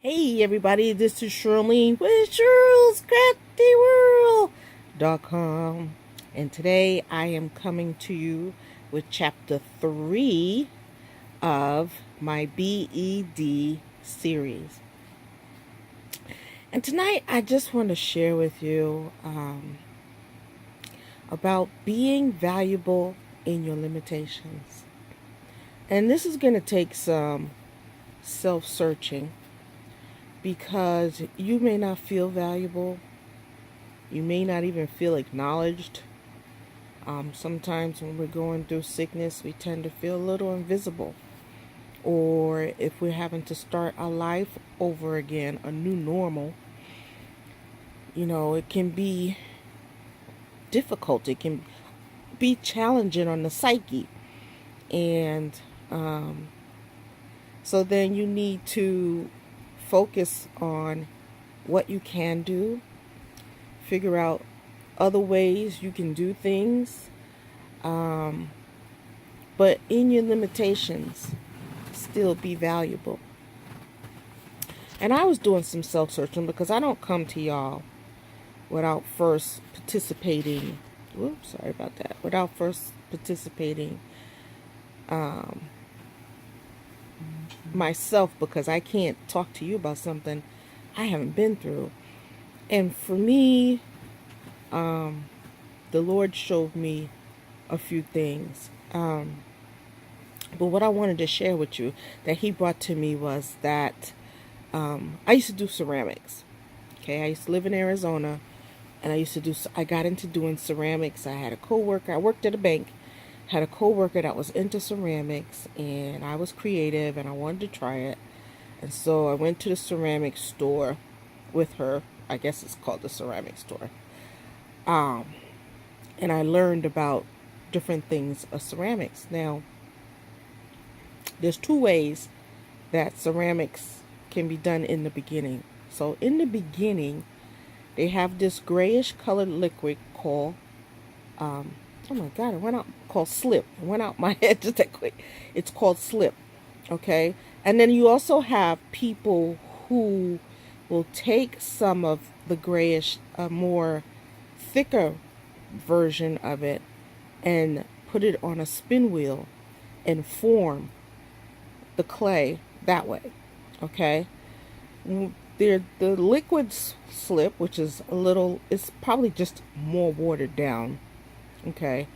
Hey everybody, this is Shirlene with ShirlesCraftyWorld.com, and today I am coming to you with chapter 3 of my BED series. And tonight I just want to share with you about being valuable in your limitations. And this is going to take some self-searching, because you may not feel valuable. You may not even feel acknowledged. Sometimes when we're going through sickness, we tend to feel a little invisible. Or if we're having to start our life over again, a new normal, it can be difficult. It can be challenging on the psyche. And so then you need to focus on what you can do, figure out other ways you can do things, but in your limitations, still be valuable. And I was doing some self-searching because I don't come to y'all without first participating. Without first participating myself, because I can't talk to you about something I haven't been through. And for me, the Lord showed me a few things. But what I wanted to share with you that He brought to me was that I used to do ceramics. Okay, I used to live in Arizona, and I got into doing ceramics. I had a coworker. I worked at a bank. Had a coworker that was into ceramics, and I was creative and I wanted to try it. And so I went to the ceramic store with her. I guess it's called the ceramic store. And I learned about different things of ceramics. Now, there's two ways that ceramics can be done in the beginning. So in the beginning, they have this grayish colored liquid called oh my God, called slip. It went out my head just that quick. It's called slip. Okay. And then you also have people who will take some of the grayish, more thicker version of it and put it on a spin wheel and form the clay that way. Okay. The liquid slip, which is it's probably just more watered down. Okay,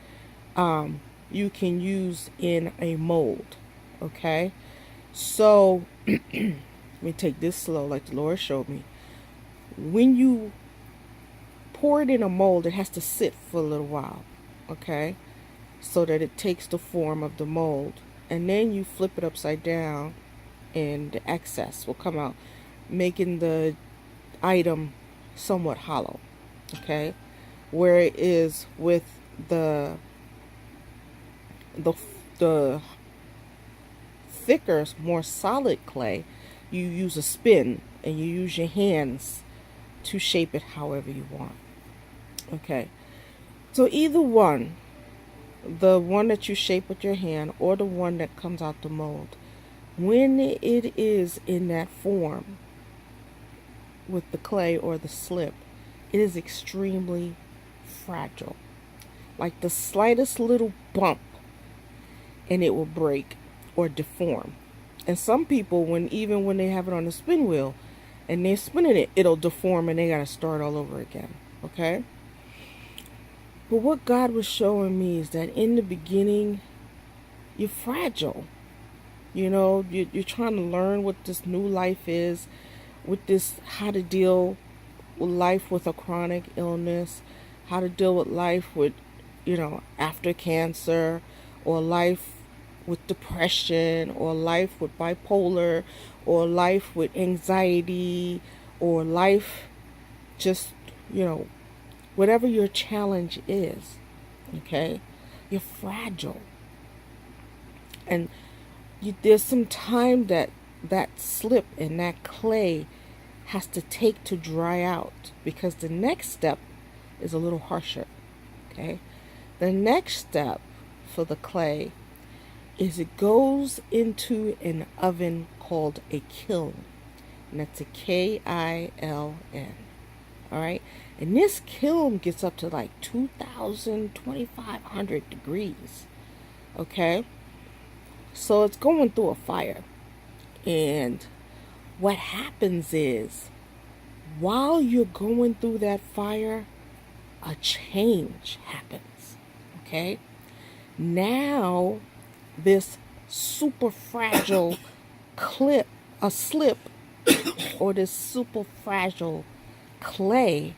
you can use in a mold. Okay, so let me take this slow, like the Lord showed me. When you pour it in a mold, it has to sit for a little while. Okay, so that it takes the form of the mold, and then you flip it upside down, and the excess will come out, making the item somewhat hollow. Okay, where it is with the thicker, more solid clay, you use a spin and you use your hands to shape it however you want. Okay, so either one, the one that you shape with your hand or the one that comes out the mold, when it is in that form with the clay or the slip, it is extremely fragile. Like the slightest little bump and it will break or deform. And some people, even when they have it on the spin wheel and they're spinning it, it'll deform and they got to start all over again. Okay? But what God was showing me is that in the beginning, you're fragile. You're trying to learn what this new life is, with this, how to deal with life with a chronic illness, how to deal with life with after cancer, or life with depression, or life with bipolar, or life with anxiety, or life just, whatever your challenge is. Okay? You're fragile. And there's some time that slip and that clay has to take to dry out, because the next step is a little harsher. Okay? The next step for the clay is it goes into an oven called a kiln. And that's a Kiln. All right. And this kiln gets up to like 2,000, 2,500 degrees. Okay. So it's going through a fire. And what happens is, while you're going through that fire, a change happens. Okay. Now, this super fragile slip, or this super fragile clay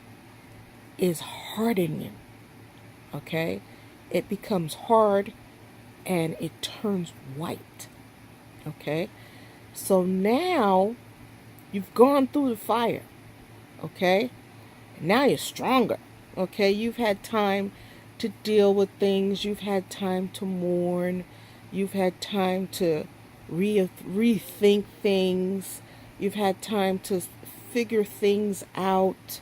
is hardening. Okay. It becomes hard and it turns white. Okay. So now you've gone through the fire. Okay. Now you're stronger. Okay. You've had time to deal with things. You've had time to mourn. You've had time to rethink things. You've had time to figure things out.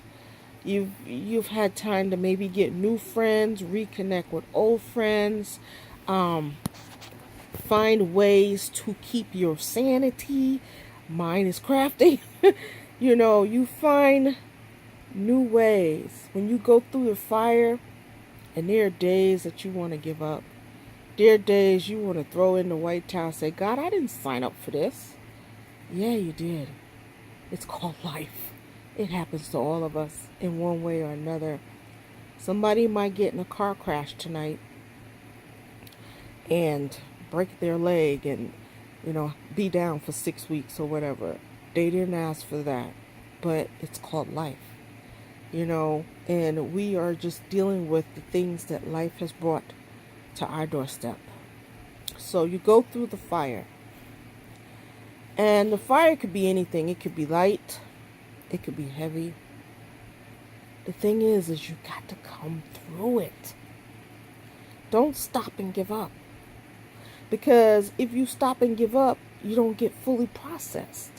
You've had time to maybe get new friends, reconnect with old friends, find ways to keep your sanity. Mine is crafting. You find new ways. When you go through the fire, and there are days that you want to give up. There are days you want to throw in the white towel and say, God, I didn't sign up for this. Yeah, you did. It's called life. It happens to all of us in one way or another. Somebody might get in a car crash tonight and break their leg and, be down for 6 weeks or whatever. They didn't ask for that, but it's called life. And we are just dealing with the things that life has brought to our doorstep. So you go through the fire. And the fire could be anything. It could be light. It could be heavy. The thing is you got to come through it. Don't stop and give up. Because if you stop and give up, you don't get fully processed.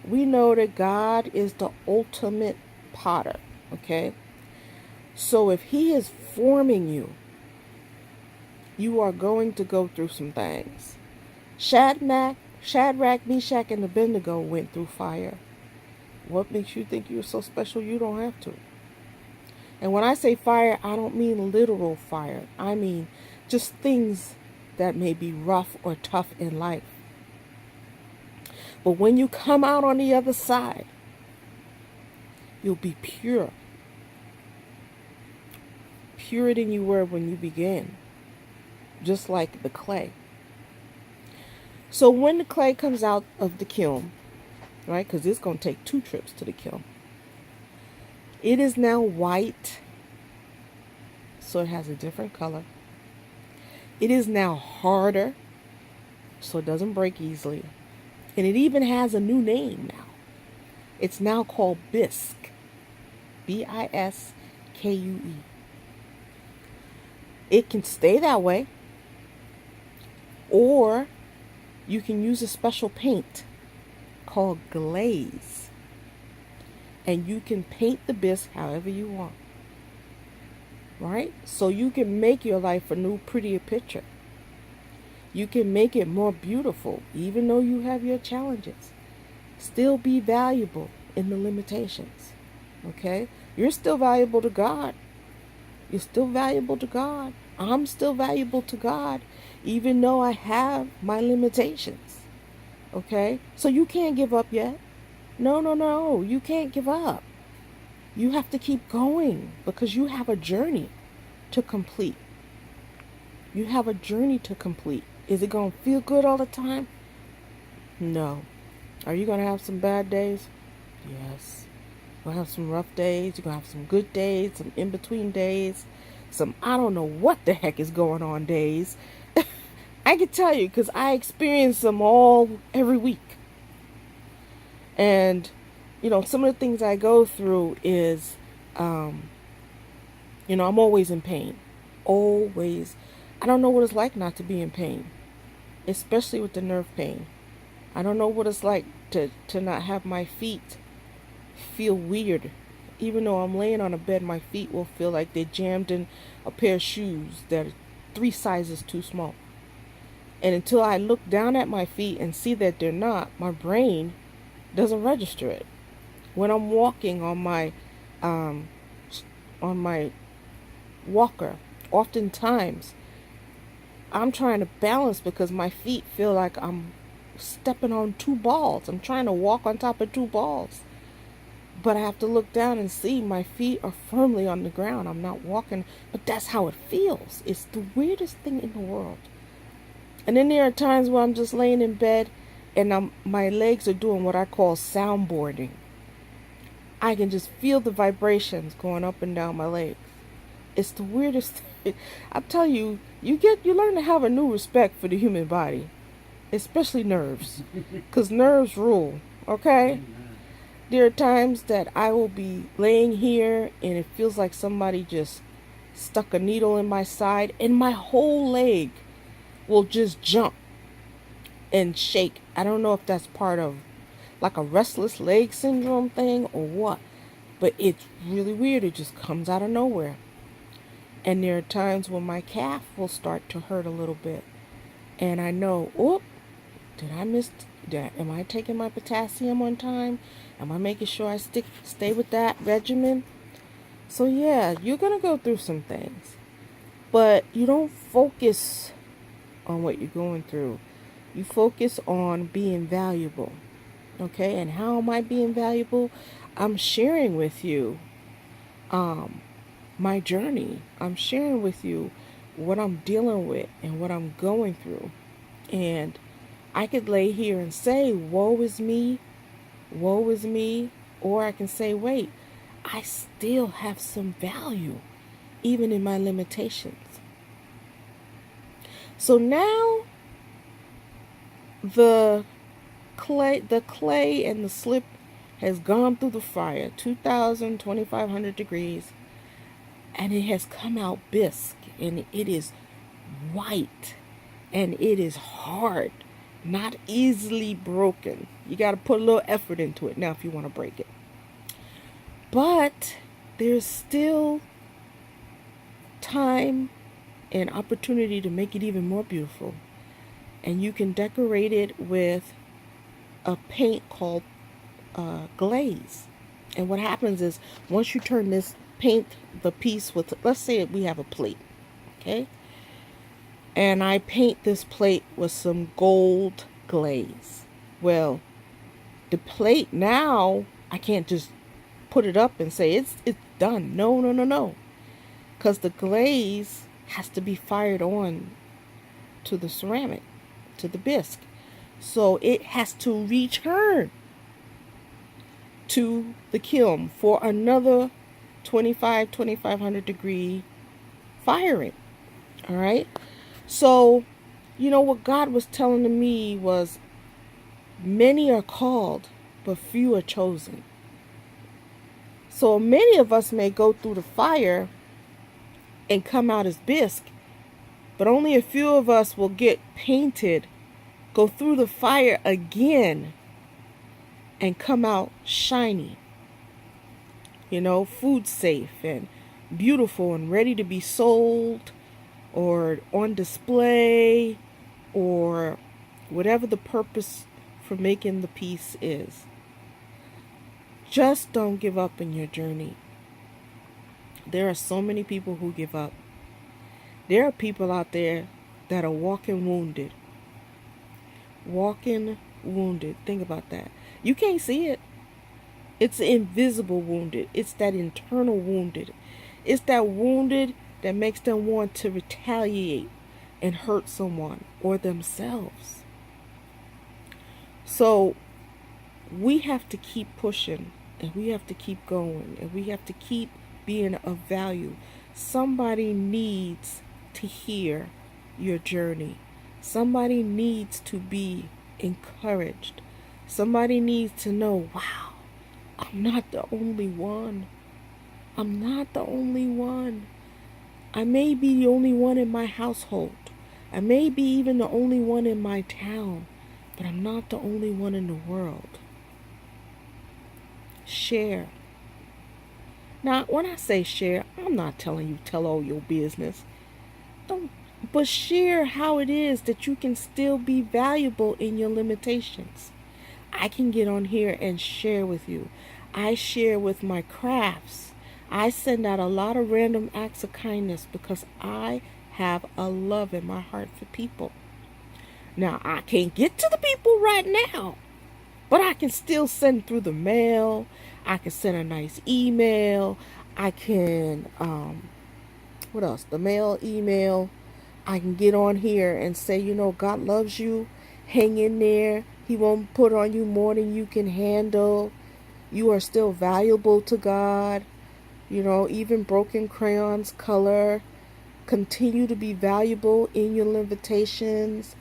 We know that God is the ultimate potter. Okay? So if he is forming you, you are going to go through some things. Shadrach, Meshach, and Abednego went through fire. What makes you think you're so special you don't have to? And when I say fire, I don't mean literal fire. I mean just things that may be rough or tough in life. But when you come out on the other side, you'll be pure. Purer than you were when you began. Just like the clay. So when the clay comes out of the kiln, right, because it's going to take 2 trips to the kiln, it is now white, so it has a different color. It is now harder, so it doesn't break easily. And it even has a new name now. It's now called bisque. Biskue. It can stay that way, or you can use a special paint called glaze. And you can paint the bisque however you want. Right? So you can make your life a new, prettier picture. You can make it more beautiful, even though you have your challenges. Still be valuable in the limitations. Okay? You're still valuable to God. You're still valuable to God. I'm still valuable to God, even though I have my limitations. Okay? So you can't give up yet. No. You can't give up. You have to keep going because you have a journey to complete. You have a journey to complete. Is it going to feel good all the time? No. Are you going to have some bad days? Yes. You're going to have some rough days. You're going to have some good days, some in-between days, some I don't know what the heck is going on days. I can tell you because I experience them every week. And, some of the things I go through is, I'm always in pain. Always. I don't know what it's like not to be in pain, especially with the nerve pain. I don't know what it's like to not have my feet feel weird. Even though I'm laying on a bed, my feet will feel like they're jammed in a pair of shoes that are 3 sizes too small. And until I look down at my feet and see that they're not, my brain doesn't register it. When I'm walking um, on my walker, oftentimes I'm trying to balance because my feet feel like I'm stepping on two balls. I'm trying to walk on top of two balls. But I have to look down and see my feet are firmly on the ground. I'm not walking, but that's how it feels. It's the weirdest thing in the world. And then there are times where I'm just laying in bed and my legs are doing what I call soundboarding. I can just feel the vibrations going up and down my legs. It's the weirdest thing. I'm telling you, you learn to have a new respect for the human body, especially nerves, because nerves rule. Okay. There are times that I will be laying here and it feels like somebody just stuck a needle in my side and my whole leg will just jump and shake. I don't know if that's part of like a restless leg syndrome thing or what, but it's really weird. It just comes out of nowhere. And there are times when my calf will start to hurt a little bit. And I know, oh, did I miss that? Am I taking my potassium on time? Am I making sure I stay with that regimen? So yeah, you're going to go through some things. But you don't focus on what you're going through. You focus on being valuable. Okay? And how am I being valuable? I'm sharing with you my journey. I'm sharing with you what I'm dealing with and what I'm going through. And I could lay here and say, woe is me, or I can say, wait, I still have some value, even in my limitations. So now the clay and the slip has gone through the fire, 2,000, 2,500 degrees, and it has come out bisque, and it is white, and it is hard, not easily broken. You got to put a little effort into it now if you want to break it. But there's still time and opportunity to make it even more beautiful. And you can decorate it with a paint called glaze. And what happens is once you turn this, paint the piece with, let's say we have a plate, okay? And I paint this plate with some gold glaze. Well, the plate now, I can't just put it up and say it's done. No. Because the glaze has to be fired on to the ceramic, to the bisque. So it has to return to the kiln for another 2,500 degree firing. All right. So, you know, what God was telling me was many are called, but few are chosen. So many of us may go through the fire and come out as bisque, but only a few of us will get painted, go through the fire again, and come out shiny. You know, food safe and beautiful and ready to be sold or on display or whatever the purpose for making the piece is. Just don't give up in your journey. There are so many people who give up. There are people out there that are walking wounded. Walking wounded. Think about that. You can't see it. It's invisible wounded. It's that internal wounded. It's that wounded that makes them want to retaliate and hurt someone or themselves. So we have to keep pushing, and we have to keep going, and we have to keep being of value. Somebody needs to hear your journey. Somebody needs to be encouraged. Somebody needs to know, wow, I'm not the only one. I'm not the only one. I may be the only one in my household. I may be even the only one in my town, but I'm not the only one in the world. Share. Now, when I say share, I'm not telling you tell all your business. But share how it is that you can still be valuable in your limitations. I can get on here and share with you. I share with my crafts. I send out a lot of random acts of kindness because I have a love in my heart for people. Now, I can't get to the people right now, but I can still send through the mail. I can send a nice email. I can, what else? The mail, email. I can get on here and say, God loves you. Hang in there. He won't put on you more than you can handle. You are still valuable to God. Even broken crayons color. Continue to be valuable in your limitations.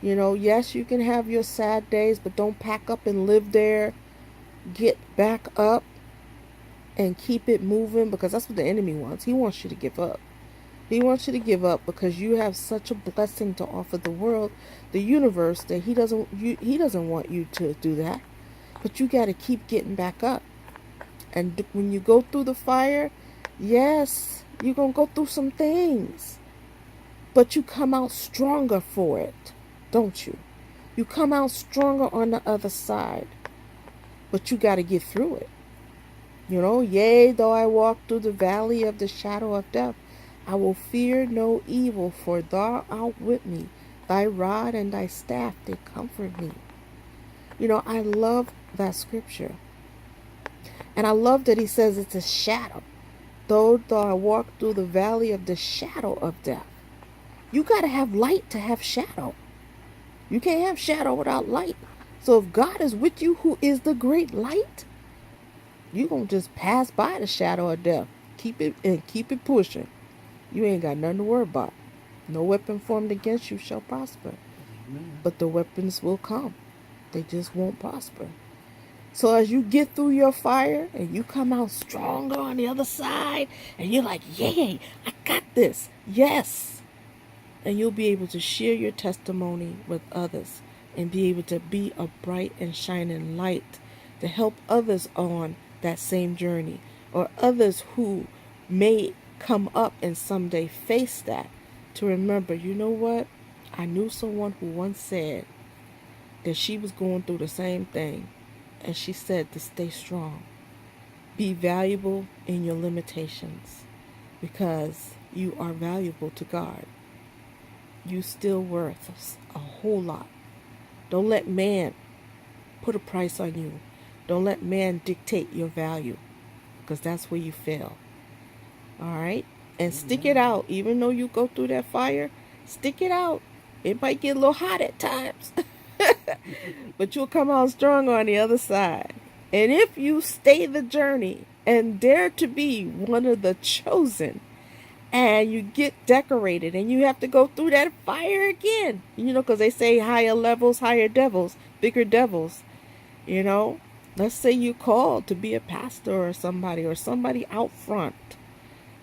Yes, you can have your sad days, but don't pack up and live there. Get back up and keep it moving, because that's what the enemy wants. He wants you to give up. He wants you to give up because you have such a blessing to offer the world, the universe, that he doesn't want you to do that. But you got to keep getting back up. And when you go through the fire, yes, you're going to go through some things. But you come out stronger for it, don't you? You come out stronger on the other side. But you got to get through it. Yea, though I walk through the valley of the shadow of death, I will fear no evil, for thou art with me. Thy rod and thy staff, they comfort me. I love that scripture. And I love that he says it's a shadow. Though I walk through the valley of the shadow of death. You got to have light to have shadow. You can't have shadow without light. So if God is with you, who is the great light, you're going to just pass by the shadow of death. Keep it pushing. You ain't got nothing to worry about. No weapon formed against you shall prosper. Amen. But the weapons will come. They just won't prosper. So as you get through your fire and you come out stronger on the other side, and you're like, yay, I got this. Yes. And you'll be able to share your testimony with others and be able to be a bright and shining light to help others on that same journey, or others who may come up and someday face that, to remember, you know what? I knew someone who once said that she was going through the same thing, and she said to stay strong. Be valuable in your limitations, because you are valuable to God. You still worth a whole lot. Don't let man put a price on you. Don't let man dictate your value, because that's where you fail. All right? And stick it out. Even though you go through that fire, stick it out. It might get a little hot at times. But you'll come out stronger on the other side. And if you stay the journey and dare to be one of the chosen, and you get decorated and you have to go through that fire again, because they say higher levels, higher devils, bigger devils, Let's say you're called to be a pastor or somebody out front.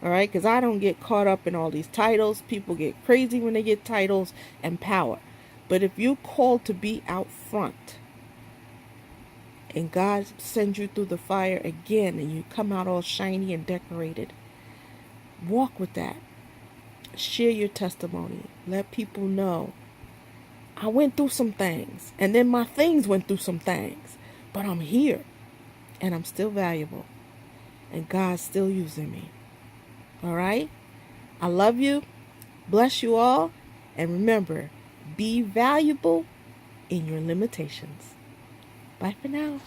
All right, because I don't get caught up in all these titles. People get crazy when they get titles and power. But if you're called to be out front and God sends you through the fire again and you come out all shiny and decorated, walk with that. Share your testimony. Let people know, I went through some things, and then my things went through some things, but I'm here and I'm still valuable, and God's still using me. All right? I love you. Bless you all. And remember, be valuable in your limitations. Bye for now.